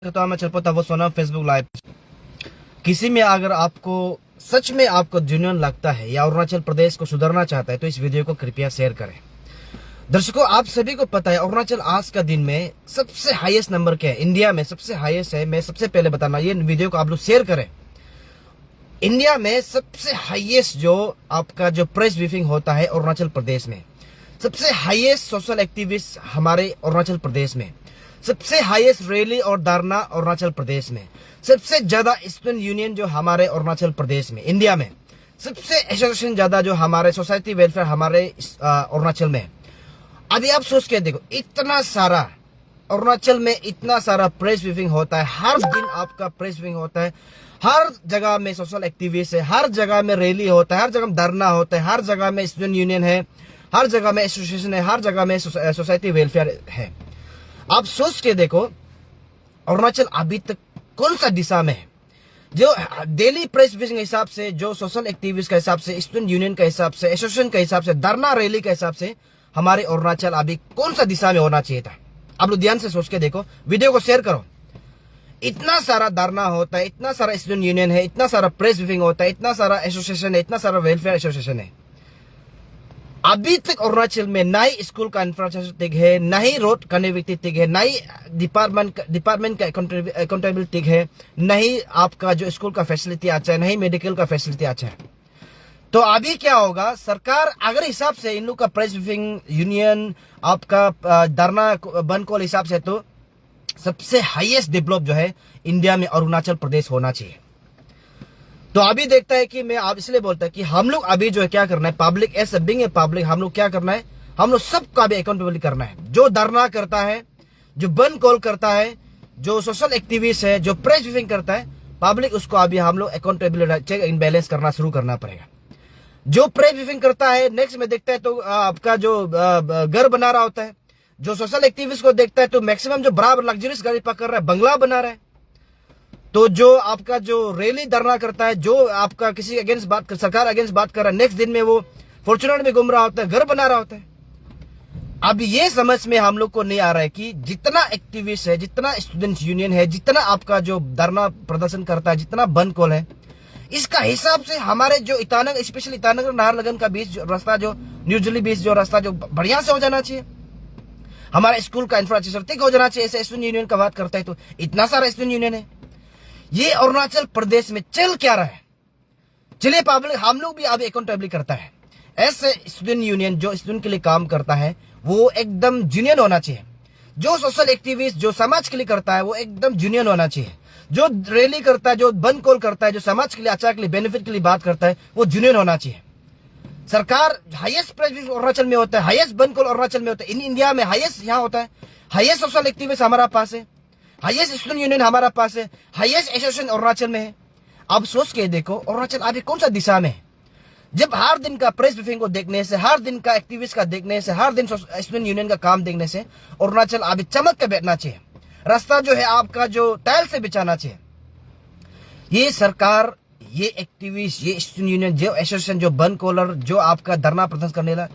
तो मैं चल पाता वो सोना फेसबुक लाइव किसी में अगर आपको सच में आपको जेन्युइन लगता है या अरुणाचल प्रदेश को सुधारना चाहता है तो इस वीडियो को कृपया शेयर करें। दर्शकों, आप सभी को पता है अरुणाचल आज का दिन में सबसे हाईएस्ट नंबर क्या है, इंडिया में सबसे हाईएस्ट है। मैं सबसे पहले बताना, ये वीडियो को आप लोग शेयर करें। इंडिया में सबसे हाईएस्ट जो आपका जो प्रेस ब्रीफिंग होता है अरुणाचल प्रदेश में, सबसे हाईएस्ट सोशल एक्टिविस्ट हमारे अरुणाचल प्रदेश में, सबसे हाईएस्ट रैली और धरना अरुणाचल प्रदेश में, सबसे ज्यादा स्टूडेंट यूनियन जो हमारे अरुणाचल प्रदेश में, इंडिया में सबसे एसोसिएशन ज्यादा जो हमारे सोसाइटी वेलफेयर हमारे अरुणाचल में। अभी आप सोच के देखो, इतना सारा अरुणाचल में इतना सारा प्रेस ब्रीफिंग होता है, हर दिन आपका प्रेस ब्रीफिंग होता है, हर जगह में सोशल एक्टिविस्ट है, हर जगह में रैली होता है, हर जगह में धरना होता है, हर जगह में स्टूडेंट यूनियन है, हर जगह में एसोसिएशन है, हर जगह में सोसाइटी वेलफेयर है। आप सोच के देखो अरुणाचल अभी तक कौन सा दिशा में है, जो डेली प्रेस ब्रीफिंग के हिसाब से, जो सोशल एक्टिविस्ट के हिसाब से, स्टूडेंट यूनियन के हिसाब से, एसोसिएशन के हिसाब से, धरना रैली के हिसाब से हमारे अरुणाचल अभी कौन सा दिशा में होना चाहिए था। आप लोग ध्यान से सोच के देखो, वीडियो को शेयर करो। इतना सारा धरना होता है, इतना सारा स्टूडेंट यूनियन है, इतना सारा प्रेस ब्रीफिंग होता है, इतना सारा एसोसिएशन है, इतना सारा वेलफेयर एसोसिएशन है। अभी तक अरुणाचल में ना ही स्कूल का इंफ्रास्ट्रक्चर ठीक है, ना ही रोड कनेक्टिविटी ठीक है, ना ही डिपार्टमेंट का अकाउंटेबिलिटी ठीक है, ना ही आपका जो स्कूल का फैसिलिटी अच्छा है, ना ही मेडिकल का फैसिलिटी अच्छा है। तो अभी क्या होगा, सरकार अगर हिसाब से इन लोग का प्रेस ब्रीफिंग यूनियन आपका धरना बंद कॉल हिसाब से, तो सबसे हाईएस्ट डेवलप जो है इंडिया में अरुणाचल प्रदेश होना चाहिए। तो अभी देखता है कि मैं आप इसलिए बोलता है कि हम लोग अभी जो है क्या करना है, public as being a public, हम लोग क्या करना है, हम लोग सबका भी अकाउंटेबिलिटी करना है। जो धरना करता है, जो बंद कॉल करता है, जो सोशल एक्टिविस्ट है, जो प्रेस ब्रीफिंग करता है, पब्लिक उसको अभी हम लोग अकाउंटेबिलिटी चेक इन बैलेंस करना शुरू करना पड़ेगा। जो प्रेस ब्रीफिंग करता है नेक्स्ट में देखता है तो आपका जो घर बना रहा होता है, जो सोशल एक्टिविस्ट को देखता है तो मैक्सिमम जो बराबर लग्जरियस गाड़ी पकड़ रहा है, बंगला बना रहा है। तो जो आपका जो रैली धरना करता है, जो आपका किसी अगेंस्ट बात कर, सरकार अगेंस्ट बात कर रहा है, नेक्स्ट दिन में वो फॉर्च्यूनर में घूम रहा होता है, घर बना रहा होता है। अब ये समझ में हम लोग को नहीं आ रहा है कि जितना एक्टिविस्ट है, जितना स्टूडेंट्स यूनियन है, जितना आपका जो धरना प्रदर्शन करता है, जितना बंद कॉल है, इसका हिसाब से हमारे जो ईटानगर, स्पेशली ईटानगर नाहरलगुन का बीच रास्ता, जो न्यू दिल्ली बीच जो रास्ता जो बढ़िया से हो जाना चाहिए, हमारा स्कूल का इंफ्रास्ट्रक्चर ठीक हो जाना चाहिए। ऐसे स्टूडेंट यूनियन का बात करता है तो इतना सारा स्टूडेंट यूनियन है, ये अरुणाचल प्रदेश में चल क्या रहा है। चलिए पब्लिक हम लोग भी अभी अकाउंटेबिलिटी करता है। ऐसे स्टूडेंट यूनियन जो स्टूडेंट के लिए काम करता है वो एकदम जूनियन होना चाहिए। जो सोशल एक्टिविस्ट जो समाज के लिए करता है वो एकदम जूनियन होना चाहिए। जो रैली करता है, जो बंद कॉल करता है, जो समाज के लिए अच्छा के लिए बेनिफिट के लिए बात करता है, वो जूनियन होना चाहिए। सरकार हाईएस्ट प्रेस ब्रीफिंग अरुणाचल में होता है, हाईएस्ट बंद कॉल अरुणाचल में होता है, इन इंडिया में हाईएस्ट यहाँ होता है, हाईएस्ट सोशल एक्टिविस्ट हमारा पास है, हाईएस्ट स्टूडेंट यूनियन हमारा पास है, हाईएस्ट एसोसिएशन अरुणाचल में है। अब सोच के देखो अरुणाचल अभी कौन सा दिशा में है, जब हर दिन का प्रेस ब्रीफिंग को देखने से, हर दिन का एक्टिविस्ट का देखने से, हर दिन स्टूडेंट यूनियन का काम देखने से अरुणाचल अभी चमक के बैठना चाहिए। रास्ता जो है आपका जो टाइल से बिछाना चाहिए। ये सरकार, ये एक्टिविस्ट, ये स्टूडेंट यूनियन, जो एसोसिएशन, जो बंद कॉलर, जो आपका धरना प्रदर्शन करने लगा,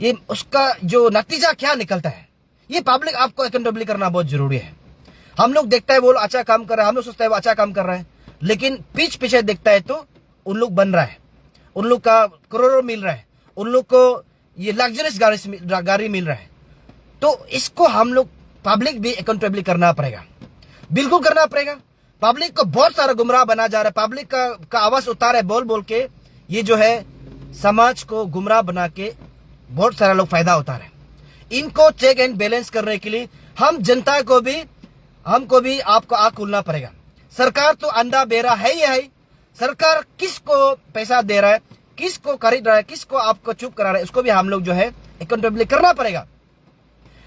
ये उसका जो नतीजा क्या निकलता है, ये पब्लिक आपको अकाउंटेबिलिटी करना बहुत जरूरी है। हम लोग देखता है वो लोग अच्छा काम कर रहा है, हम लोग सोचता है वो अच्छा काम कर रहा है, लेकिन पीछे देखता है तो उन लोग बन रहा है, उन लोग का करोड़ों मिल रहा है, उन लोग को ये लग्जरियस गाड़ी मिल रहा है। तो इसको हम लोग पब्लिक भी अकाउंटेबिलिटी करना पड़ेगा, बिल्कुल करना पड़ेगा। पब्लिक को बहुत सारा गुमराह बना जा रहा है, पब्लिक का आवाज उतार है बोल के, ये जो है समाज को गुमराह बना के बहुत सारा लोग फायदा उठा रहे हैं। इनको चेक एंड बैलेंस करने के लिए हम जनता को भी, हमको भी आपको आंख खोलना पड़ेगा। सरकार तो अंधा बेरा है ही है। सरकार किसको पैसा दे रहा है, किसको खरीद रहा है, किसको आपको चुप करा रहा है, उसको भी हम लोग जो है अकाउंटेबिलिटी करना पड़ेगा।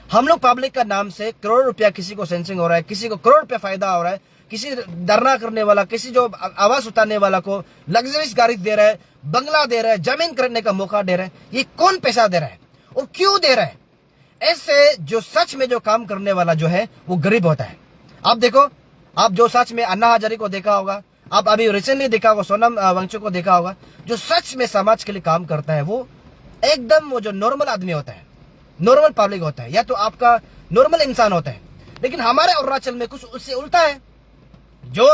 हम लोग पब्लिक का नाम से करोड़ रुपया किसी को सेंसिंग हो रहा है, किसी को करोड़ रुपया फायदा हो रहा है, किसी धरना करने वाला, किसी जो आवाज उतारने वाला को लग्जरियस गाड़ी दे रहा है, बंगला दे रहा है, जमीन खरीदने का मौका दे रहा है। ये कौन पैसा दे रहा है और क्यों दे रहा है? ऐसे जो सच में जो काम करने वाला जो है वो गरीब होता है। आप देखो, आप जो सच में अन्ना हजारे को देखा होगा, आप अभी रिसेंटली देखा होगा सोनम वांगचुक को देखा होगा, जो सच में समाज के लिए काम करता है वो एकदम वो जो नॉर्मल आदमी होता है, नॉर्मल पब्लिक होता है, या तो आपका नॉर्मल इंसान होता है। लेकिन हमारे अरुणाचल में कुछ उससे उल्टा है। जो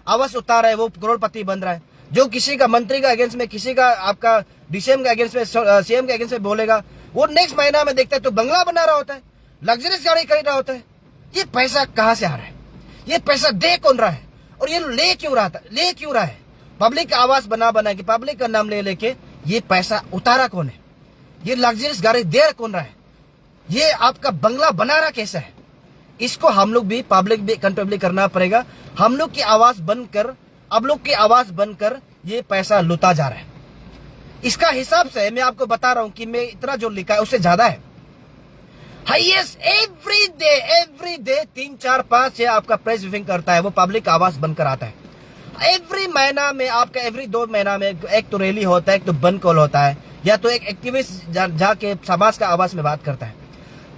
आवाज उतार रहा है वो करोड़पति बन रहा है। जो किसी का मंत्री का अगेंस्ट में, किसी का आपका डीसीएम का अगेंस्ट में, सीएम के अगेंस्ट में बोलेगा, वो नेक्स्ट महीना में देखता है तो बंगला बना रहा होता है, लग्जरियस गाड़ी खरीद रहा होता है। ये पैसा कहां से आ रहा है? ये पैसा दे कौन रहा है? और ये ले क्यों रहा है? पब्लिक का आवाज बना के, पब्लिक का नाम ले लेके ये पैसा उतारा कौन है? ये लग्जरियस गाड़ी दे कौन रहा है? ये आपका बंगला बना रहा कैसा है? इसको हम लोग भी, पब्लिक भी कंट्रोल करना पड़ेगा। हम लोग की आवाज बनकर, अब लोग की आवाज बनकर ये पैसा लूटा जा रहा है। इसका हिसाब से मैं आपको बता रहा हूं कि मैं इतना जो लिखा है उससे ज्यादा है। हाईएस्ट एवरी डे 3, 4, 5 6 आपका प्रेस ब्रीफिंग करता है, वो पब्लिक आवाज बनकर आता है। एवरी महीना में आपका, एवरी 2 महीना में एक तो रैली होता है, एक तो बंद कॉल होता है, या तो एक एक्टिविस्ट जाके समाज का आवाज में बात करता है।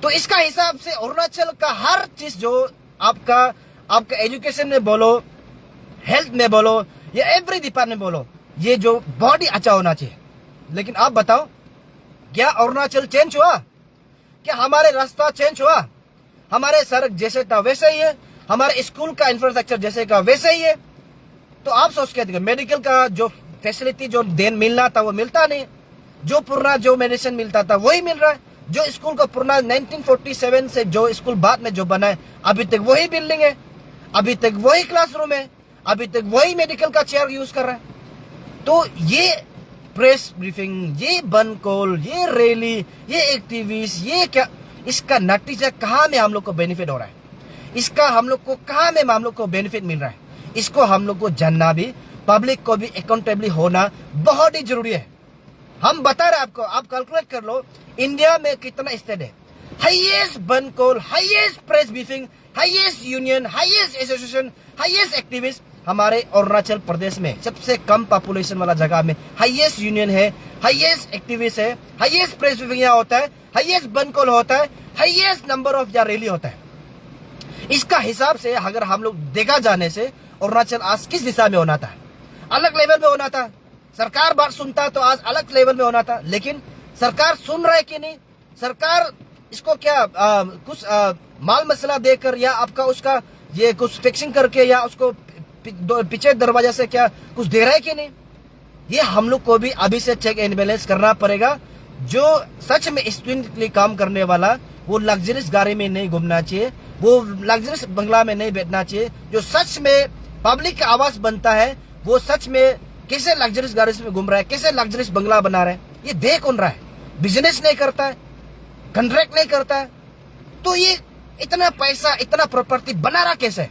तो इसका हिसाब से अरुणाचल का हर चीज, जो आपका एजुकेशन में बोलो, हेल्थ में बोलो, या एवरी डिपार्टमेंट बोलो, ये जो बहुत ही अच्छा होना चाहिए। लेकिन आप बताओ, क्या अरुणाचल चेंज हुआ? क्या हमारे रास्ता चेंज हुआ? हमारे सड़क जैसे था वैसे ही है, हमारे स्कूल का इंफ्रास्ट्रक्चर जैसे का वैसे ही है। तो आप सोच के देखो, मेडिकल का जो फैसिलिटी जो मिलना था वो मिलता नहीं, जो पुराना जो मेडिसिन मिलता था वही मिल रहा है। जो स्कूल का पुराना 1947 से जो स्कूल बाद में जो बना है, अभी तक वही बिल्डिंग है, अभी तक वही क्लासरूम है, अभी तक वही मेडिकल का चेयर यूज कर रहा है। तो ये प्रेस ब्रीफिंग, ये बंद कॉल, ये रैली, ये एक्टिविस्ट, ये क्या, इसका नतीजा कहाँ में हम लोग को बेनिफिट हो रहा है? इसका हम लोग को कहाँ में हम लोग को बेनिफिट मिल रहा है? इसको हम लोग को जानना भी, पब्लिक को भी अकाउंटेबल होना बहुत ही जरूरी है। हम बता रहे आपको, आप कैलकुलेट कर लो इंडिया में कितना स्टेट है। हाईएस्ट बंद call, highest press briefing, highest union, highest association, highest activist हमारे अरुणाचल प्रदेश में, सबसे कम पॉपुलेशन वाला जगह में हाईएस्ट यूनियन है, हाईएस्ट एक्टिविस्ट है, हाईएस्ट प्रेस ब्रीफिंग यहाँ होता है, हाईएस्ट बंद कॉल होता है, हाईएस्ट नंबर ऑफ या रैली होता है। इसका हिसाब से अगर हम लोग देखा जाने से अरुणाचल आज किस दिशा में होना था? अलग लेवल में होना था। सरकार बात सुनता तो आज अलग लेवल में होना था। लेकिन सरकार सुन रहा है कि नहीं? सरकार इसको क्या कुछ माल मसला देकर, या आपका उसका ये कुछ फिक्सिंग करके, या उसको पीछे दरवाजा से क्या कुछ दे रहा है कि नहीं? ये हम लोग को भी अभी से चेक एंड बैलेंस करना पड़ेगा। जो सच में स्टूडेंटली काम करने वाला, वो लग्जरियस गाड़ी में नहीं घूमना चाहिए, वो लग्जरियस बंगला में नहीं बैठना चाहिए। जो सच में पब्लिक का आवाज बनता है, वो सच में कैसे लग्जरियस गाड़ी में घूम रहा है, कैसे लग्जरियस बंगला बना रहा है, ये देख कौन रहा है? बिजनेस नहीं करता है, कॉन्ट्रैक्ट नहीं करता है, तो ये इतना पैसा, इतना प्रॉपर्टी बना रहा कैसे?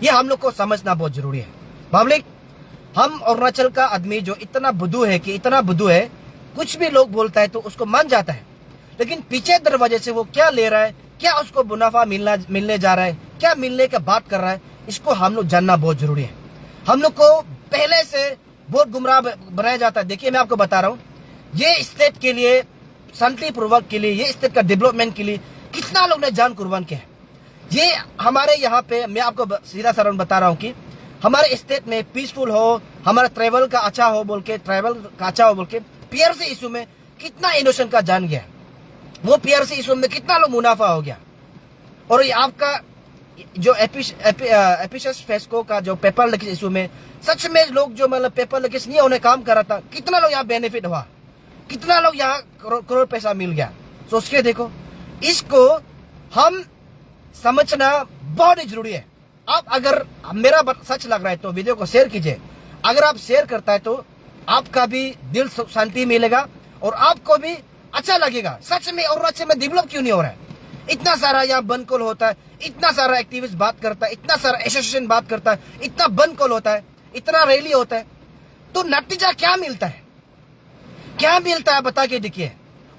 ये हम लोग को समझना बहुत जरूरी है। पब्लिक, हम अरुणाचल का आदमी जो इतना बुद्धू है कि इतना बुद्धू है, कुछ भी लोग बोलता है तो उसको मान जाता है। लेकिन पीछे दरवाजे से वो क्या ले रहा है, क्या उसको मुनाफा मिलने जा रहा है, क्या मिलने का बात कर रहा है, इसको हम लोग जानना बहुत जरूरी है। हम लोग को पहले से बहुत गुमराह बनाया जाता है। देखिए, मैं आपको बता रहा हूँ, ये स्टेट के लिए, शांतिपूर्वक के लिए, ये स्टेट का डेवलपमेंट के लिए कितना लोग ने जान कुर्बान किया है। ये हमारे यहाँ पे, मैं आपको सीधा सरल बता रहा हूँ कि हमारे स्टेट में पीसफुल हो, हमारा ट्रैवल का अच्छा हो बोल के पीआरसी इशू में कितना इनोसेंट का जान गया, वो पीआरसी इशू में कितना लोग मुनाफा हो गया। और ये आपका जो एपिशस फेस्को का जो पेपर लीकेज इशू में, सच में लोग जो मतलब पेपर लीकेज नहीं होने काम कर रहा था, कितना लोग यहाँ बेनिफिट हुआ, कितना लोग यहाँ करोड़ पैसा मिल गया। सोच के देखो, इसको हम समझना बहुत ही जरूरी है। आप अगर मेरा सच लग रहा है तो वीडियो को शेयर कीजिए। अगर आप शेयर करता है तो आपका भी दिल शांति मिलेगा और आपको भी अच्छा लगेगा। सच में अरुणाचल में डेवलप क्यों नहीं हो रहा है? इतना सारा यहाँ बंद कॉल होता है, इतना सारा एक्टिविस्ट बात करता है, इतना सारा एसोसिएशन बात करता है, इतना बंद कॉल होता है, इतना रैली होता है, तो नतीजा क्या मिलता है? क्या मिलता है बता के देखिए।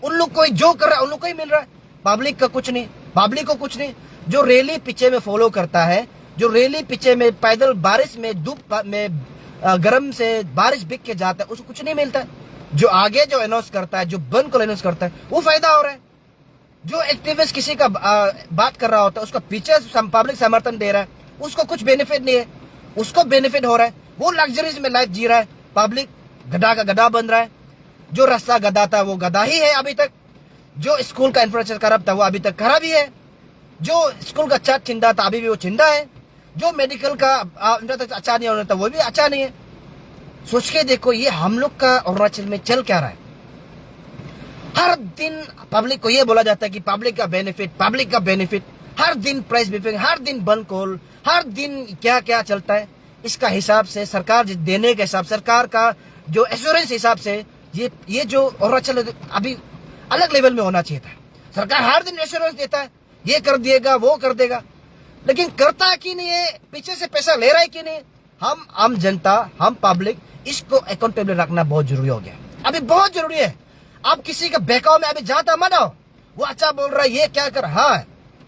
उन लोग को जो कर रहा है उन लोग को ही मिल रहा है, पब्लिक का कुछ नहीं, पब्लिक को कुछ नहीं। जो रैली पीछे में फॉलो करता है, जो रैली पीछे में पैदल बारिश में धूप में गर्म से बारिश बिक के जाता है, उसको कुछ नहीं मिलता है। जो आगे जो अनाउंस करता है, जो बंद को अनाउंस करता है, वो फायदा हो रहा है। जो एक्टिविस्ट किसी का बात कर रहा होता है, उसका पीछे पब्लिक समर्थन दे रहा है, उसको कुछ बेनिफिट नहीं है, उसको बेनिफिट हो रहा है। वो लग्जरीज में लाइफ जी रहा है, पब्लिक गधा का गधा बन रहा है। जो रास्ता गधा था वो गधा ही है अभी तक, जो स्कूल का इंफ्रास्ट्रक्चर खराब था वो अभी तक खराब ही है। जो स्कूल का अच्छा चिंदा था अभी भी वो चिंदा है, जो मेडिकल का अच्छा नहीं होना था वो भी अच्छा नहीं है। सोच के देखो ये हम लोग का अरुणाचल में चल क्या रहा है। हर दिन पब्लिक को ये बोला जाता है कि पब्लिक का बेनिफिट, हर दिन प्रेस ब्रीफिंग, हर दिन बंद कॉल, हर दिन क्या क्या चलता है। इसका हिसाब से सरकार देने के हिसाब, सरकार का जो एश्योरेंस हिसाब से ये जो अरुणाचल अभी अलग लेवल में होना चाहिए था। सरकार हर दिन एश्योरेंस देता है, ये कर देगा वो कर देगा, लेकिन करता है कि नहीं है, पीछे से पैसा ले रहा है कि नहीं। हम आम जनता, हम पब्लिक इसको अकाउंटेबल रखना बहुत जरूरी हो गया, अभी बहुत जरूरी है। आप किसी का बहकाव में अभी जाता मत आओ, वो अच्छा बोल रहा है ये क्या कर, हाँ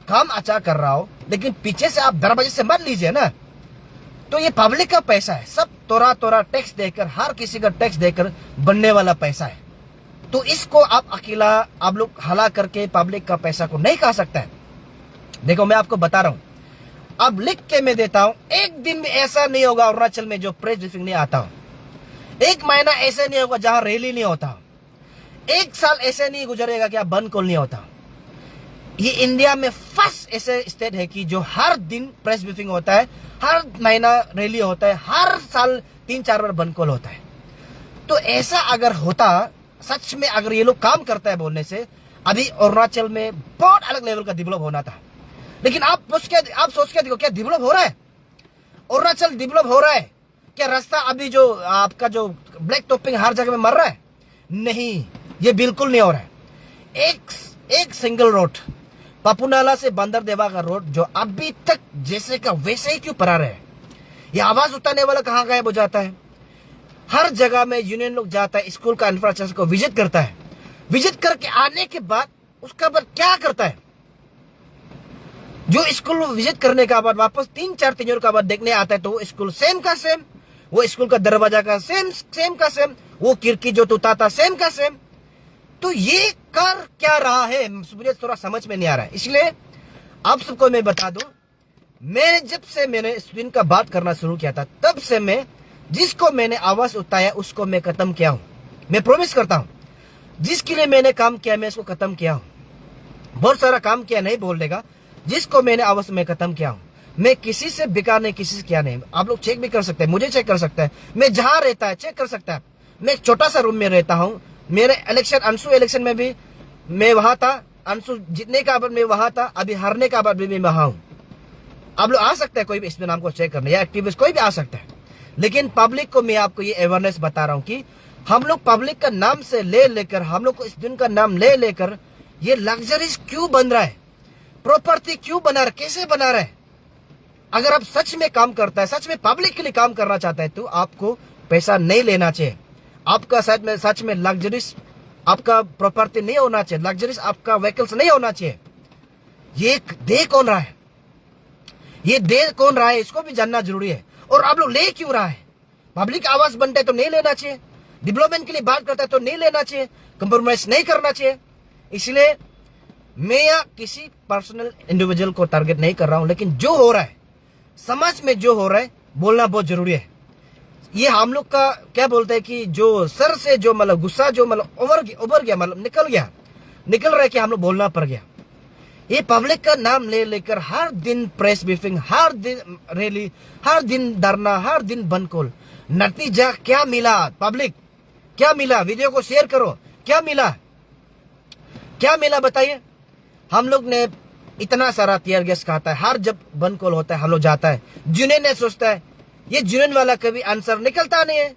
काम अच्छा कर रहा हो, लेकिन पीछे से आप दरवाजे से मत लीजिए ना। तो ये पब्लिक का पैसा है, सब तोरा टैक्स देकर, हर किसी का टैक्स देकर बनने वाला पैसा है। तो इसको आप अकेला आप लोग हला करके पब्लिक का पैसा को नहीं खा सकता है। देखो मैं आपको बता रहा हूं, अब लिख के मैं देता हूं, एक दिन में ऐसा नहीं होगा अरुणाचल में जो प्रेस ब्रीफिंग नहीं आता हो, एक महीना ऐसे नहीं होगा जहां रैली नहीं होता हो, एक साल ऐसे नहीं गुजरेगा कि बंद कॉल नहीं होता। ये इंडिया में फर्स्ट ऐसे स्टेट है कि जो हर दिन प्रेस ब्रीफिंग होता है, हर महीना रैली होता है, हर साल 3-4 बार बंद कॉल होता है। तो ऐसा अगर होता, सच में अगर ये लोग काम करता है बोलने से, अभी अरुणाचल में बहुत अलग लेवल का डेवलप होना था। लेकिन आप सोच के देखो, क्या डेवलप हो रहा है? अरुणाचल डेवलप हो रहा है क्या? रास्ता अभी जो आपका जो ब्लैक टॉपिंग हर जगह में मर रहा है? नहीं, ये बिल्कुल नहीं हो रहा है। एक सिंगल रोड, पापुनाला से बंदरदेवा का रोड, जो अभी तक जैसे का वैसे ही क्यों पड़ा रहे? ये आवाज उठाने वाला कहाँ गायब हो जाता है? हर जगह में यूनियन लोग जाता है, स्कूल का इंफ्रास्ट्रक्चर को विजिट करता है, विजिट करके आने के बाद उसका बाद क्या करता है? जो स्कूल विजिट करने का बाद वापस 3-4 दिन का बाद देखने आता है, तो वो स्कूल सेम का सेम, वो स्कूल का दरवाजा का सेम का सेम, वो खिड़की जो टूटा था सेम का सेम। तो ये कर क्या रहा है, मुझे थोड़ा समझ में नहीं आ रहा है। इसलिए आप सबको मैं बता दूं, जब से मैंने इस दिन का बात करना शुरू किया था, तब से मैं जिसको मैंने आवाज उठाया उसको मैं खत्म किया हूं। मैं प्रॉमिस करता हूं, जिसके लिए मैंने काम किया मैं इसको खत्म किया हूं। बहुत सारा काम किया नहीं बोल देगा, जिसको मैंने आवाज में खत्म किया हूं। मैं किसी से बेकार नहीं, किसी से किया नहीं। आप लोग चेक भी कर सकते हैं, मुझे चेक कर सकते हैं, मैं जहां रहता है चेक कर सकता है। मैं एक छोटा सा रूम में रहता हूं। मेरे इलेक्शन, अंशु इलेक्शन में भी मैं वहां था, अंशु जीतने का बाद मैं वहां था, अभी हारने का बाद भी मैं वहां हूं। आप लोग आ सकते हैं, कोई भी इसमें नाम को चेक करने, या एक्टिविस्ट कोई भी आ सकता है। लेकिन पब्लिक को मैं आपको ये अवेयरनेस बता रहा हूं कि हम लोग पब्लिक का नाम से लेकर, हम लोग को इस दिन का नाम लेकर ये लग्जरीज क्यों बन रहा है, प्रॉपर्टी क्यों बना रहा है, कैसे बना रहा है? अगर आप सच में काम करता है, सच में पब्लिक के लिए काम करना चाहता है, तो आपको पैसा नहीं लेना चाहिए। आपका सच में लग्जरीज आपका प्रॉपर्टी नहीं होना चाहिए, लग्जरीज आपका व्हीकल्स नहीं होना चाहिए। ये दे कौन रहा है, ये दे कौन रहा है, इसको भी जानना जरूरी है। और आप लोग ले क्यों रहा है? पब्लिक आवाज बनता है तो नहीं लेना चाहिए, डेवलपमेंट के लिए बात करता है तो नहीं लेना चाहिए, कंप्रोमाइज नहीं करना चाहिए। इसलिए मैं या किसी पर्सनल इंडिविजुअल को टारगेट नहीं कर रहा हूं, लेकिन जो हो रहा है समाज में, जो हो रहा है, बोलना बहुत जरूरी है। ये हम लोग का क्या बोलते हैं कि जो सर से जो मतलब गुस्सा जो मतलब उभर गया, मतलब निकल रहा है कि हम लोग बोलना पड़ गया। ये पब्लिक का नाम लेकर हर दिन प्रेस ब्रीफिंग, हर दिन रैली, हर दिन धरना, हर दिन बंद कॉल, नतीजा क्या मिला? पब्लिक क्या मिला? वीडियो को शेयर करो, क्या मिला बताइए। हम लोग ने इतना सारा टीयर गैस खाता है, हर जब बंद कॉल होता है हम लोग जाता है, यूनियन ने सोचता है ये यूनियन वाला कभी आंसर निकलता नहीं है,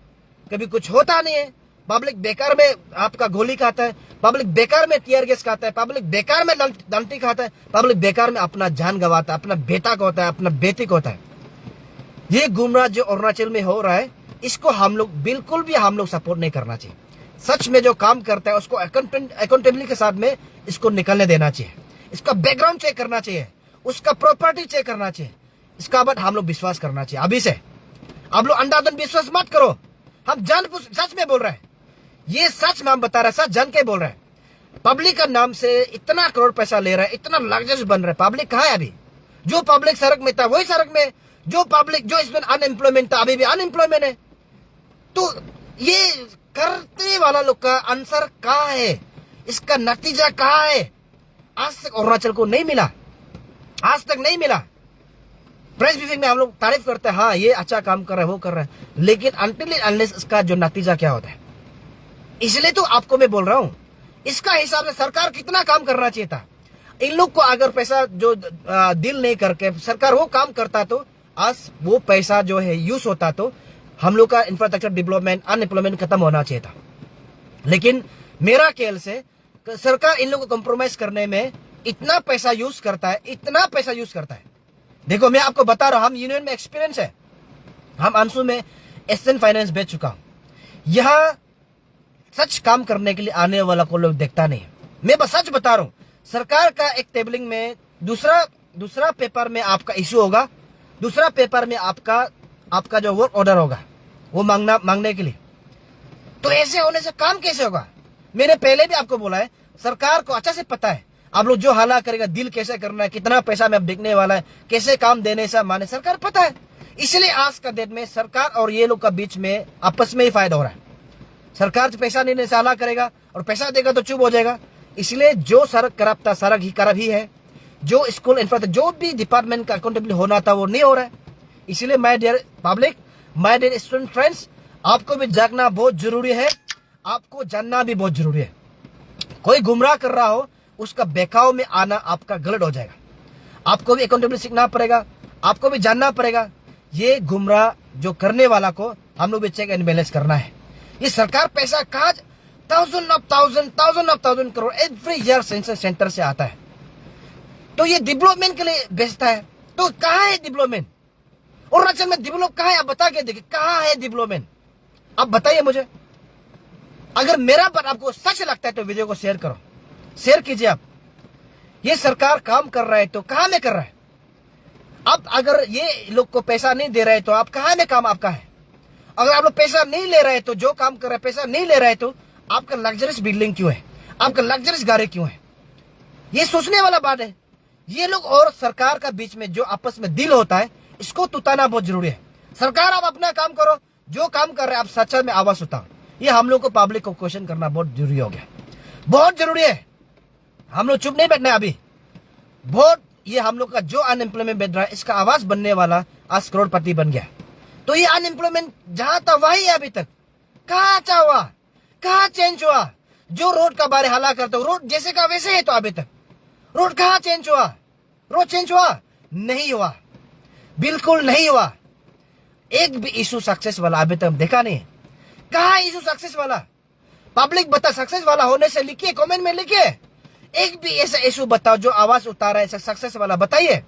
कभी कुछ होता नहीं है। पब्लिक बेकार में आपका गोली खाता है, पब्लिक बेकार में टीयर गैस खाता है, पब्लिक बेकार में डंटी खाता है, पब्लिक बेकार में अपना जान गंवाता है, अपना बेटा को होता है, अपना बेटी को होता है। ये गुमराह जो अरुणाचल में हो रहा है, इसको हम लोग बिल्कुल भी हम लोग सपोर्ट नहीं करना चाहिए। सच में जो काम करता है उसको अकाउंटेबिलिटी के साथ में इसको निकलने देना चाहिए, इसका बैकग्राउंड चेक करना चाहिए, उसका प्रॉपर्टी चेक करना चाहिए, इसका बाद हम लोग विश्वास करना चाहिए। अभी से आप लोग अंधाधुंध विश्वास मत करो, हम सच में बोल रहे हैं, ये सच में हम बता रहे हैं, सच जान के बोल रहे हैं। पब्लिक का नाम से इतना करोड़ पैसा ले रहा है, इतना लग्जरी बन रहा है। पब्लिक कहाँ है अभी? जो पब्लिक सड़क में था वही सड़क में, जो पब्लिक जो इसमें अनएम्प्लॉयमेंट था अभी भी अनएम्प्लॉयमेंट है। तो ये करने वाला लोग का आंसर कहाँ है, इसका नतीजा कहाँ है? आज तक अरुणाचल को नहीं मिला। आज तक नहीं मिला। प्रेस ब्रीफिंग में हम लोग तारीफ करते हैं, हाँ ये अच्छा काम कर रहा है, वो कर रहा है, लेकिन अनटिल अनलेस इसका जो नतीजा क्या होता है। इसलिए तो आपको मैं बोल रहा हूं, इसका हिसाब से सरकार कितना काम करना चाहिए था। इन लोग को अगर पैसा जो दिल नहीं करके सरकार वो काम करता तो आज वो पैसा जो है यूज होता तो हम लोग का इंफ्रास्ट्रक्चर डेवलपमेंट, अनएम्प्लॉयमेंट खत्म होना चाहिए था। लेकिन मेरा ख्याल से सरकार इन लोगों को कॉम्प्रोमाइज करने में इतना पैसा यूज करता है, इतना पैसा यूज करता है। देखो मैं आपको बता रहा हूं, हम यूनियन में एक्सपीरियंस है, हम अंशु में एसएन फाइनेंस बेच चुका हूं। यहां सच काम करने के लिए आने वाला को लोग देखता नहीं। मैं बस सच बता रहा हूं, सरकार का एक टेबलिंग में दूसरा पेपर में आपका इश्यू होगा, दूसरा पेपर में आपका जो वर्क ऑर्डर होगा वो मांगने के लिए। तो ऐसे होने से काम कैसे होगा। मैंने पहले भी आपको बोला है, सरकार को अच्छा से पता है आप लोग जो हाला करेगा, डील कैसे करना है, कितना पैसा में अब बिकने वाला है, कैसे काम देने से माने, सरकार पता है। इसलिए आज का डेट में सरकार और ये लोग का बीच में आपस में ही फायदा हो रहा है। सरकार पैसा नहीं से हाला करेगा और पैसा देगा तो चुप हो जाएगा। इसलिए जो सड़क करप्ट था, सड़क ही करप्ट ही है। जो स्कूल इंफ्रास्ट्रक्चर, जो भी डिपार्टमेंट का अकाउंटेबिलिटी होना था वो नहीं हो रहा है। इसलिए my dear public, my dear student friends, आपको भी जागना बहुत जरूरी है, आपको जानना भी बहुत जरूरी है। कोई गुमराह कर रहा हो उसका बहकाव में आना आपका गलत हो जाएगा। आपको भी अकाउंटेबिलिटी सीखना पड़ेगा, आपको भी जानना पड़ेगा। ये गुमराह जो करने वाला को हम लोग भी चेक एंड बैलेंस करना है। ये सरकार पैसा कहा thousand of thousand crore every year census centre से आता है, तो ये डेवलपमेंट के लिए बेचता है। तो कहाँ है डेवलपमेंट? अरुणाचल में डेवलप कहाँ है? आप बता के देखिए कहाँ है डेवलपमेंट, आप बताइए मुझे। अगर मेरा बात आपको सच लगता है तो वीडियो को शेयर करो, शेयर कीजिए आप। ये सरकार काम कर रहा है तो कहाँ में कर रहा है? अब अगर ये लोग को पैसा नहीं दे रहे तो आप कहाँ में काम आपका है? अगर आप लोग पैसा नहीं ले रहे तो जो काम कर रहे पैसा नहीं ले रहे तो आपका लग्जरियस बिल्डिंग क्यों है, आपका लग्जरियस गाड़ी क्यों है? ये सोचने वाला बात है। ये लोग और सरकार का बीच में जो आपस में डील होता है इसको तुताना बहुत जरूरी है। सरकार आप अपना काम करो, जो काम कर रहे हैं आप सच्चा में आवाज उठाओ। ये हम लोग को पब्लिक को क्वेश्चन करना बहुत जरूरी हो गया, बहुत जरूरी है। हम लोग चुप नहीं बैठना है अभी। बहुत ये हम लोग का जो अनएम्प्लॉयमेंट बढ़ रहा है इसका आवाज बनने वाला आज करोड़पति बन गया। तो ये अनएम्प्लॉयमेंट जहां था वही है अभी तक। कहाँ अच्छा हुआ, कहाँ चेंज हुआ? जो रोड का बारे हाला करते हो, रोड जैसे का वैसे है। तो अभी तक रोड कहाँ चेंज हुआ? रोड चेंज हुआ? नहीं हुआ, बिल्कुल नहीं हुआ। एक भी इशू सक्सेस वाला अभी तक देखा नहीं। कहाँ इशू सक्सेस वाला? पब्लिक बता, सक्सेस वाला होने से लिखिए, कमेंट में लिखिए। एक भी ऐसा इशू बताओ जो आवाज उतारा है सक्सेस वाला, बताइए।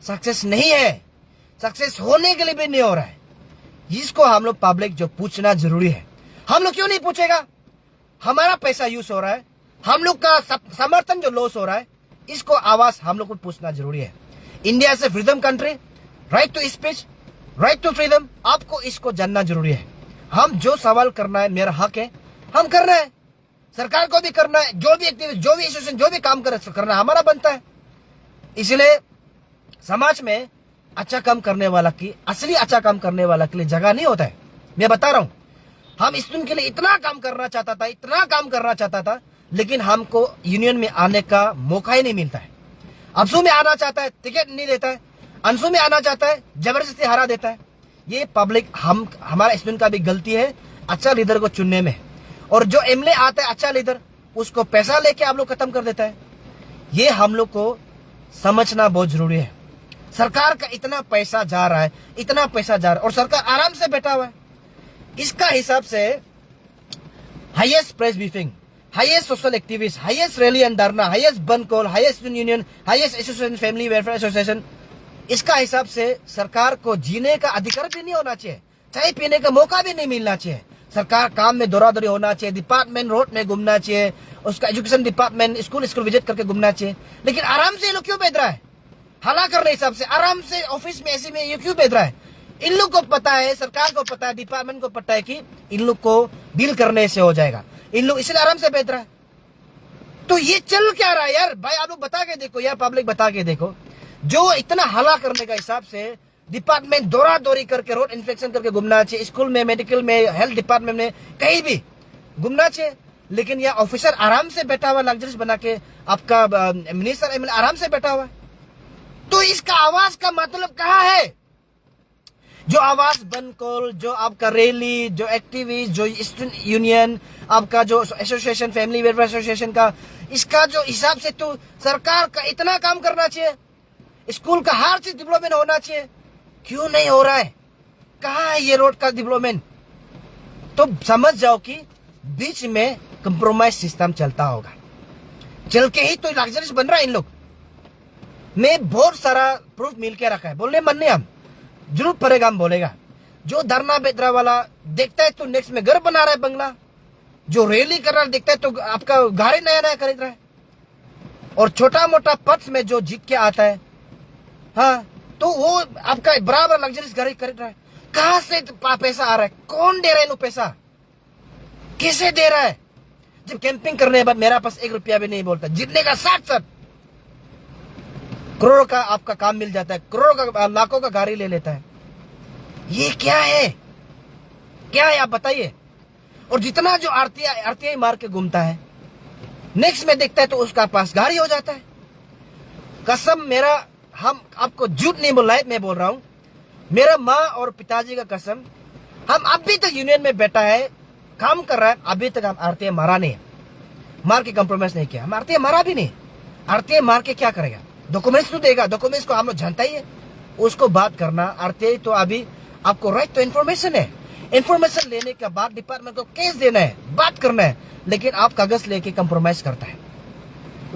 सक्सेस नहीं है, सक्सेस होने के लिए भी नहीं हो रहा है। जिसको हम लोग पब्लिक जो पूछना जरूरी है। हम लोग क्यों नहीं पूछेगा? हमारा पैसा यूज हो रहा है, हम लोग का समर्थन जो लॉस हो रहा है, इसको आवाज हम लोग को पूछना जरूरी है। इंडिया से freedom country, right to speech, right to freedom, आपको इसको जानना जरूरी है। हम जो सवाल करना है मेरा हक है, हम करना है। सरकार को भी करना है, जो भी एक्टिविटी, जो भी एसोसिएशन, जो भी काम करना हमारा बनता है। इसलिए समाज में अच्छा काम करने वाला की, असली अच्छा काम करने वाला के लिए जगह नहीं होता है। मैं बता रहा हूं, हम स्टूडेंट के लिए इतना काम करना चाहता था, इतना काम करना चाहता था, लेकिन हमको यूनियन में आने का मौका ही नहीं मिलता है। अंशु में आना चाहता है, टिकट नहीं देता है। अंशु में आना चाहता है, जबरदस्ती हरा देता है। ये पब्लिक हमारा स्टूडेंट का भी गलती है अच्छा लीडर को चुनने में। और जो एमएलए आता है अच्छा लीडर, उसको पैसा लेके आप लोग खत्म कर देता है। ये हम लोग को समझना बहुत जरूरी है। सरकार का इतना पैसा जा रहा है, इतना पैसा जा रहा है, और सरकार आराम से बैठा हुआ है। इसका हिसाब से highest press briefing, highest social activist, highest rally and धरना, हाईएस्ट बंद call, highest union, highest association, family welfare association, इसका हिसाब से सरकार को जीने का अधिकार भी नहीं होना चाहिए, चाय पीने का मौका भी नहीं मिलना चाहिए। सरकार काम में दौरा दौरी होना चाहिए, डिपार्टमेंट रोड में घूमना चाहिए, उसका एजुकेशन डिपार्टमेंट स्कूल विजिट करके घूमना चाहिए। लेकिन आराम से ये लोग क्यों बैठ रहा है? हला करने हिसाब से आराम से ऑफिस में ऐसे में ये क्यों बैठ रहा है? इन लोग को पता है, सरकार को पता है, डिपार्टमेंट को पता है कि इन लोग को डील करने से हो जाएगा, इन लोग इसलिए आराम से बैठ रहा है। तो ये चल क्या रहा है यार? भाई आप लोग बता के देखो यार, पब्लिक बता के देखो। जो इतना हला करने का हिसाब से डिपार्टमेंट दौरा दौरी करके रोड इंस्पेक्शन करके घूमना चाहिए, स्कूल में, मेडिकल में, हेल्थ डिपार्टमेंट में, कहीं भी घूमना चाहिए। लेकिन यह ऑफिसर आराम से बैठा हुआ, लग्जरीज बना के, आपका मिनिस्टर एमएलए आराम से बैठा हुआ है। तो इसका आवाज का मतलब कहाँ है? जो आवाज बंद कॉल, जो आपका रैली, जो एक्टिविस्ट, जो स्टूडेंट यूनियन, आपका जो एसोसिएशन, फैमिली वेलफेयर एसोसिएशन का, इसका जो हिसाब से तो सरकार का इतना काम करना चाहिए, स्कूल का हर चीज डेवलपमेंट होना चाहिए, क्यों नहीं हो रहा है? कहाँ है ये रोड का डेवलपमेंट? तो समझ जाओ कि बीच में कंप्रोमाइज सिस्टम चलता होगा, चल के ही तो लग्जरीज बन रहा है इन लोग। मैं बहुत सारा प्रूफ मिल के रखा है, बोलने मन नहीं, हम जरूरत पड़ेगा हम बोलेगा। जो धरना बेदरा वाला देखता है तो नेक्स्ट में घर बना रहा है बंगला, जो रैली कर रहा है देखता है तो आपका गाड़ी नया नया खरीद रहा है, और छोटा मोटा पथ में जो जीत के आता है, हाँ, तो वो आपका बराबर लग्जरीज गाड़ी खरीद रहा है। कहां से पैसा आ रहा है? कौन दे रहा है पैसा? कैसे दे रहा है? जब कैंपिंग करने के बाद मेरा पास 1 रुपया भी नहीं बोलता, जीतने का साथ साथ करोड़ों का आपका काम मिल जाता है, करोड़ों का, लाखों का गाड़ी ले लेता है। ये क्या है? क्या है आप बताइए? और जितना जो आरटीआई मार के घूमता है, नेक्स्ट में देखता है तो उसका पास गाड़ी हो जाता है। कसम मेरा, हम आपको झूठ नहीं बोल रहा है, मैं बोल रहा हूं, मेरा माँ और पिताजी का कसम, हम अभी तक यूनियन में बैठा है, काम कर रहा है, अभी तक हम आरटीआई मारा नहीं, मार के कंप्रोमाइज नहीं किया। हम आरटीआई मारा भी नहीं। आरटीआई मार के क्या करेगा? डॉक्यूमेंट्स तो देगा, डॉक्यूमेंट्स को हम लोग जानता ही है, उसको बात करना। आरटीआई तो अभी आपको राइट तो इन्फॉर्मेशन है, इन्फॉर्मेशन लेने के बाद डिपार्टमेंट को केस देना है, बात करना है, लेकिन आप कागज लेके कंप्रोमाइज करता है।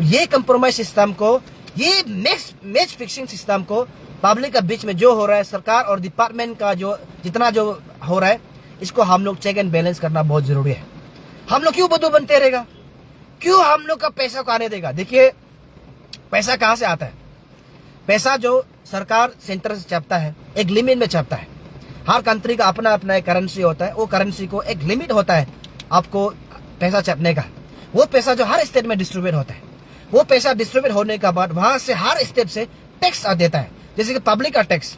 ये कंप्रोमाइज सिस्टम को, ये मैच फिक्सिंग सिस्टम को पब्लिक के बीच में जो हो रहा है, सरकार और डिपार्टमेंट का जो जितना जो हो रहा है, इसको हम लोग चेक एंड बैलेंस करना बहुत जरूरी है। हम लोग क्यों बदू बनते रहेगा? क्यों हम लोग का पैसा को आने देगा? देखिए, पैसा कहां से आता है? पैसा जो सरकार सेंटर से छापता है, एक लिमिट में छापता है। हर कंट्री का अपना अपना एक करेंसी होता है, वो करेंसी को एक लिमिट होता है आपको पैसा छापने का। वो पैसा जो हर स्टेट में डिस्ट्रीब्यूट होता है, वो पैसा डिस्ट्रीब्यूट होने के बाद वहां से हर स्टेट से टैक्स आ देता है, जैसे कि पब्लिक का टैक्स,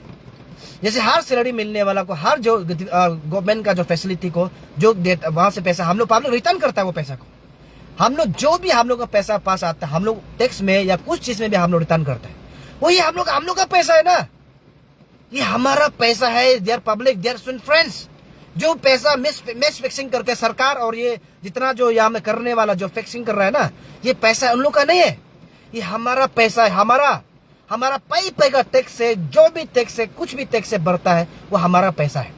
जैसे हर सैलरी मिलने वाला को, हर जो गवर्नमेंट का जो फैसिलिटी को जो देता, वहां से पैसा हम लोग पब्लिक रिटर्न करता है। वो पैसा को हम लोग, जो भी हम लोग का पैसा पास आता है, हम लोग टैक्स में या कुछ चीज में भी हम लोग रिटर्न करते हैं। वो ये हम लोग का पैसा है ना, ये हमारा पैसा है। देयर पब्लिक, देयर फ्रेंड्स, जो पैसा मैच फिक्सिंग करके सरकार और ये जितना जो यहाँ में करने वाला जो फिक्सिंग कर रहा है ना, ये पैसा उन लोग का नहीं है, ये हमारा पैसा है। हमारा पै का टैक्स से, जो भी टैक्स से, कुछ भी टैक्स से बढ़ता है, वो हमारा पैसा है।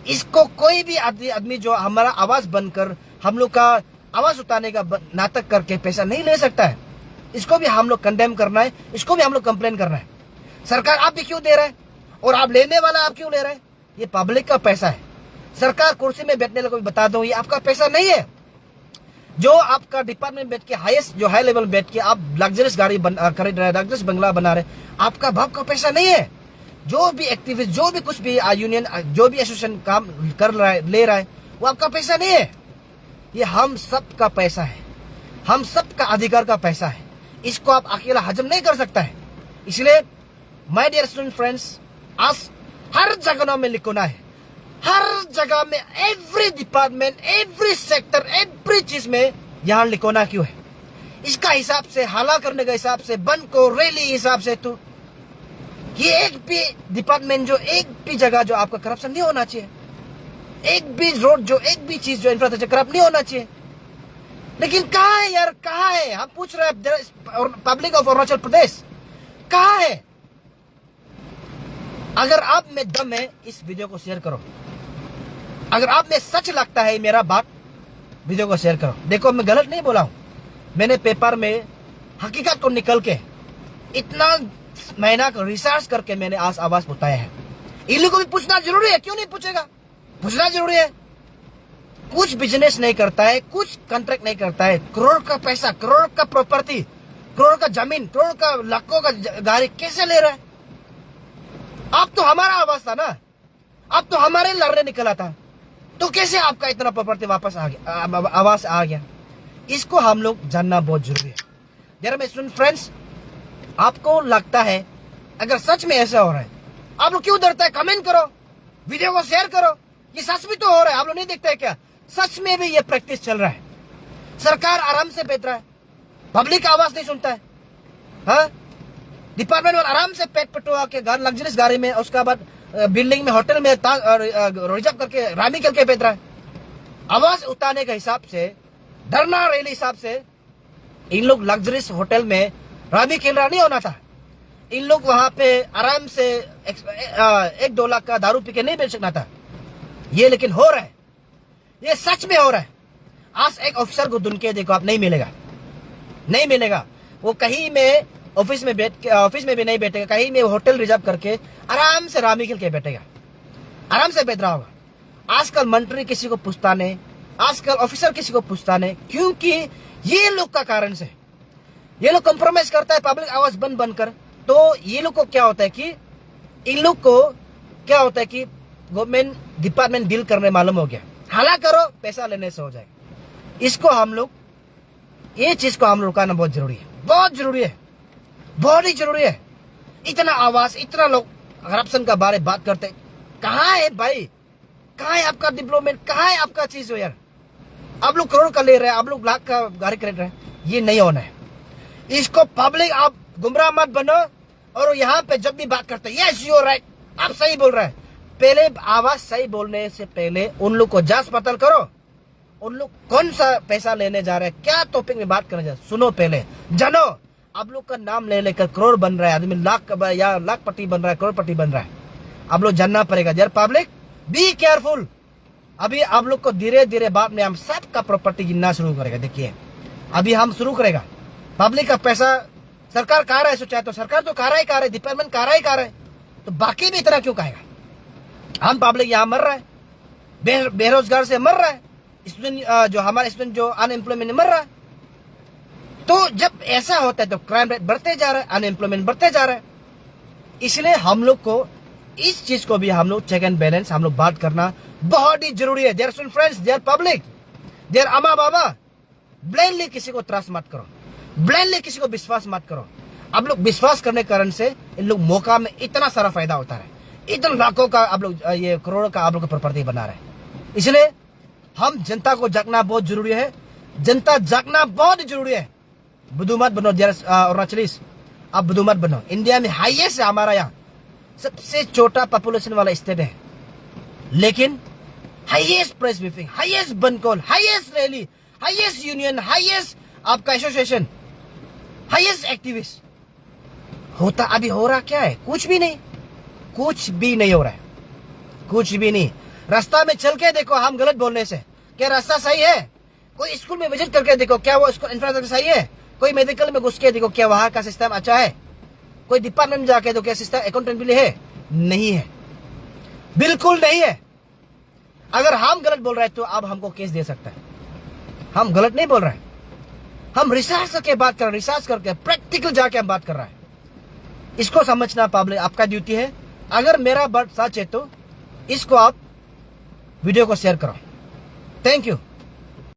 इसको कोई भी आदमी जो हमारा आवाज बनकर हम लोग का आवाज उठाने का नाटक करके पैसा नहीं ले सकता है। इसको भी हम लोग कंडेम करना है, इसको भी हम लोग कंप्लेन करना है। सरकार आप भी क्यों दे रहा है, और आप लेने वाला आप क्यों ले रहे हैं? ये पब्लिक का पैसा है। सरकार कुर्सी में बैठने वाले को भी बता दो, ये आपका पैसा नहीं है। जो आपका डिपार्टमेंट बैठ के हाईएस्ट, जो हाई लेवल बैठ के आप लग्जरियस गाड़ी खरीद रहे, लग्जरियस बंगला बना रहे, आपका बाप का पैसा नहीं है। जो भी एक्टिविस्ट, जो भी कुछ भी यूनियन, जो भी एसोसिएशन काम कर रहा है, ले रहा है, वो आपका पैसा नहीं है। ये हम सब का पैसा है, हम सब का अधिकार का पैसा है। इसको आप अकेला हजम नहीं कर सकता है। इसलिए माय डियर स्टूडेंट फ्रेंड्स, आज हर जगह में लिखना है, हर जगह में, every department, every sector, every चीज में यहाँ लिखोना क्यों है? इसका हिसाब से, हाला करने का हिसाब से, बंद को रैली हिसाब से, तो ये एक भी डिपार्टमेंट, जो एक भी जगह जो आपका करप्शन नहीं होना चाहिए, एक भी रोड, जो एक भी चीज जो इंफ्रास्ट्रक्चर करप्ट नहीं होना चाहिए। लेकिन कहाँ है यार, कहाँ है? हम पूछ रहे हैं पब्लिक ऑफ अरुणाचल प्रदेश, कहाँ है? अगर आप में दम है, इस वीडियो को शेयर करो। अगर आप में सच लगता है मेरा बात, वीडियो को शेयर करो। देखो, मैं गलत नहीं बोला हूं, मैंने पेपर में हकीकत को निकल के इतना महीना का रिसर्च करके मैंने आज आवाज उठाया है। इन लोगों को भी पूछना जरूरी है, क्यों नहीं पूछेगा? पूछना जरूरी है। कुछ बिजनेस नहीं करता है, कुछ कॉन्ट्रैक्ट नहीं करता है, करोड़ का पैसा, करोड़ का प्रॉपर्टी, करोड़ का जमीन, करोड़ का, लाखों का गाड़ी कैसे ले रहा है? अब तो हमारा आवाज था ना, अब तो हमारे लड़ने निकला था, तो कैसे आपका इतना प्रॉपर्टी वापस आ गया, आवाज आ गया? इसको हम लोग जानना बहुत जरूरी है। जरा मैं स्टूडेंट फ्रेंड्स, आपको लगता है अगर सच में ऐसा हो रहा है, आप लोग क्यों डरता है? कमेंट करो, वीडियो को शेयर करो। ये सच में तो हो रहा है, आप लोग नहीं देखते है क्या? सच में भी ये प्रैक्टिस चल रहा है। सरकार आराम से बैठ रहा है, पब्लिक आवाज नहीं सुनता है। हाँ, डिपार्टमेंट वाला आराम से पेट पटवा के घर लग्जरियस गाड़ी में, उसके बाद बिल्डिंग में होटल में रिजर्व करके रामी करके बेच रहा है। आवाज उतारने के हिसाब से, डरना रेली हिसाब से इन लोग लग्जरियस होटल में रामी खेल रहा नहीं होना था। इन लोग वहां पे आराम से 1-2 लाख का दारू पी के नहीं बेच सकना था ये, लेकिन हो रहा है, ये सच में हो रहा है। आज एक ऑफिसर को ढूंढ के देखो, आप नहीं मिलेगा, नहीं मिलेगा। वो कहीं में ऑफिस में भी नहीं बैठेगा, कहीं में होटल रिजर्व करके आराम से रामी खेल के बैठेगा, आराम से बैठ रहा होगा। आजकल मंत्री किसी को पूछता नहीं, आजकल ऑफिसर किसी को पूछता नहीं, क्योंकि ये लोग का कारण से ये लोग कॉम्प्रोमाइज करता है पब्लिक आवाज बन कर। तो ये लोग को क्या होता है कि इन लोग को क्या होता है कि गवर्नमेंट डिपार्टमेंट डील करने मालूम हो गया, हाला करो पैसा लेने से हो जाए। इसको हम लोग, ये चीज को हम लोग रुकाना बहुत जरूरी है, बहुत जरूरी है, बहुत ही जरूरी है। इतना आवाज, इतना लोग करप्शन का बारे बात करते, कहाँ है भाई, कहाँ है आपका डेवलपमेंट, कहाँ है आपका चीज हो यार। आप लोग करोड़ का ले रहे हैं, आप लोग लाख का गाड़ी खरीद रहे हैं, ये नहीं होना है। इसको पब्लिक, आप गुमराह मत बनो। और यहाँ पे जब भी बात करते हैं, यस यू आर राइट, आप सही बोल रहे हैं, पहले आवाज सही बोलने से पहले उन लोग को जांच पड़ताल करो। उन लोग कौन सा पैसा लेने जा रहे हैं, क्या टॉपिक में बात करने जा रहे हैं, सुनो पहले, जानो। आप लोग का नाम ले लेकर करोड़ बन रहा है आदमी, लाखपति बन रहा है, करोड़पति बन रहा है। आप लोग जानना पड़ेगा यार, पब्लिक बी केयरफुल। अभी आप लोग को धीरे धीरे बाद में हम सबका प्रॉपर्टी गिनना शुरू करेगा। देखिए अभी हम शुरू करेगा, पब्लिक का पैसा सरकार खा रहा है, सोचा तो सरकार तो खा रहा है, डिपार्टमेंट खा रहा है, तो बाकी भी इतना क्यों खाएगा। हम पब्लिक यहाँ मर रहा है, बेरोजगार से मर रहा है, स्टूडेंट जो हमारे स्टूडेंट जो अनएम्प्लॉयमेंट मर रहा है। तो जब ऐसा होता है तो क्राइम रेट बढ़ते जा रहा है, अनएम्प्लॉयमेंट बढ़ते जा रहा है। इसलिए हम लोग को इस चीज को भी हम लोग चेक एंड बैलेंस हम लोग बात करना बहुत ही जरूरी है। Their friends, their public, their अम्मा बाबा, ब्लाइंडली किसी को ट्रस्ट मत करो, ब्लाइंडली किसी को विश्वास मत करो। आप लोग विश्वास करने के कारण से इन लोग मौका में इतना सारा फायदा होता है, इतने लाखों का आप लोग, ये करोड़ों का आप लोग प्रॉपर्टी बना रहे हैं। इसलिए हम जनता को जागना बहुत जरूरी है, जनता जागना बहुत जरूरी है। बुद्धू मत बनो अरुणाचलीस, आप बुद्धू मत बनो। इंडिया में हाईएस्ट है, हमारा यहाँ सबसे छोटा पॉपुलेशन वाला स्टेट है, लेकिन हाईएस्ट प्रेस ब्रीफिंग, हाईएस्ट बंद call, highest rally, highest union, highest आपका एसोसिएशन, हाईएस्ट एक्टिविस्ट होता। अभी हो रहा क्या है, कुछ भी नहीं, कुछ भी नहीं हो रहा है, कुछ भी नहीं। रास्ता में चल के देखो, हम गलत बोलने से क्या रास्ता सही है। कोई स्कूल में विजिट करके देखो, क्या वो स्कूल इंफ्रास्ट्रक्चर सही है। कोई मेडिकल में घुस के देखो, क्या वहां का सिस्टम अच्छा है। कोई डिपार्टमेंट में जाके देखो, क्या सिस्टम अकाउंटेंटली है, नहीं है, बिल्कुल नहीं है। अगर हम गलत बोल रहे हैं तो अब हमको केस दे सकता है। हम गलत नहीं बोल रहे हैं, हम रिसर्च करके बात कर रहे हैं, रिसर्च करके प्रैक्टिकल जाके हम बात कर रहे हैं। इसको समझना पब्लिक आपका ड्यूटी है। अगर मेरा बात सच है तो इसको आप वीडियो को शेयर करो। Thank you.